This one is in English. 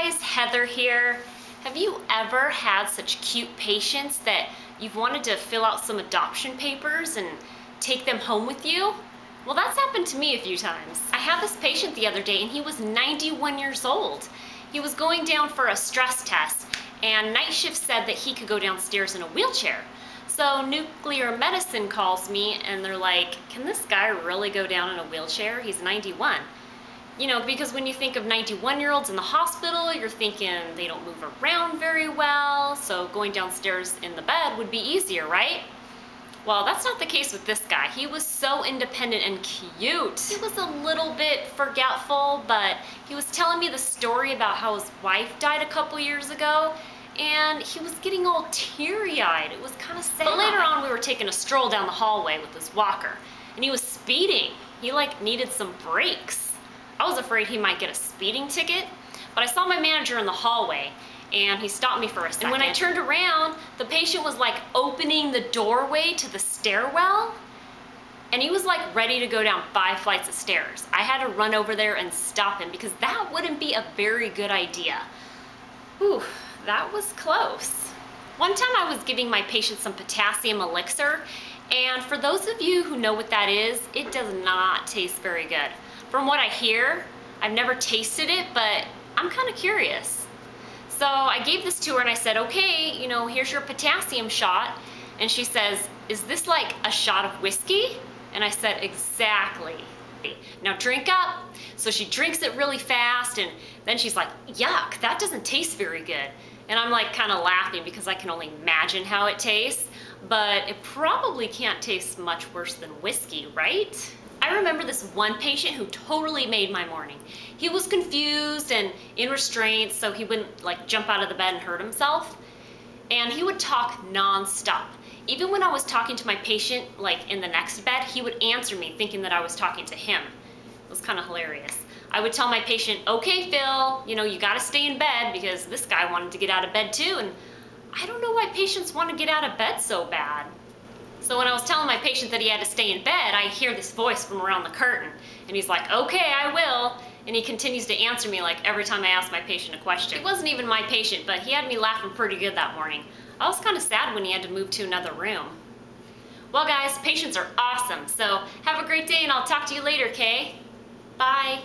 guys, Heather here. Have you ever had such cute patients that you've wanted to fill out some adoption papers and take them home with you? Well, that's happened to me a few times. I had this patient the other day and he was 91 years old. He was going down for a stress test and night shift said that he could go downstairs in a wheelchair. So nuclear medicine calls me and they're like, can this guy really go down in a wheelchair? He's 91. You know, because when you think of 91-year-olds in the hospital, you're thinking they don't move around very well, so going downstairs in the bed would be easier, right? Well, that's not the case with this guy. He was so independent and cute. He was a little bit forgetful, but he was telling me the story about how his wife died a couple years ago, and he was getting all teary-eyed. It was kind of sad. But later on, we were taking a stroll down the hallway with his walker, and he was speeding. He needed some brakes. I was afraid he might get a speeding ticket, but I saw my manager in the hallway and he stopped me for a second. And when I turned around, the patient was opening the doorway to the stairwell and he was ready to go down 5 flights of stairs. I had to run over there and stop him because that wouldn't be a very good idea. Whew, that was close. One time I was giving my patient some potassium elixir, and for those of you who know what that is, it does not taste very good. From what I hear, I've never tasted it, but I'm kind of curious. So I gave this to her and I said, okay, you know, here's your potassium shot. And she says, is this like a shot of whiskey? And I said, exactly. Now drink up. So she drinks it really fast and then she's like, yuck, that doesn't taste very good. And I'm kind of laughing because I can only imagine how it tastes, but it probably can't taste much worse than whiskey, right? I remember this one patient who totally made my morning. He was confused and in restraints, so he wouldn't jump out of the bed and hurt himself. And he would talk non-stop. Even when I was talking to my patient in the next bed, he would answer me thinking that I was talking to him. It was kind of hilarious. I would tell my patient, okay, Phil, you know, you gotta stay in bed because this guy wanted to get out of bed too, and I don't know why patients want to get out of bed so bad. So when I was telling my patient that he had to stay in bed, I hear this voice from around the curtain. And he's like, okay, I will. And he continues to answer me every time I ask my patient a question. He wasn't even my patient, but he had me laughing pretty good that morning. I was kind of sad when he had to move to another room. Well guys, patients are awesome. So have a great day and I'll talk to you later, okay? Bye.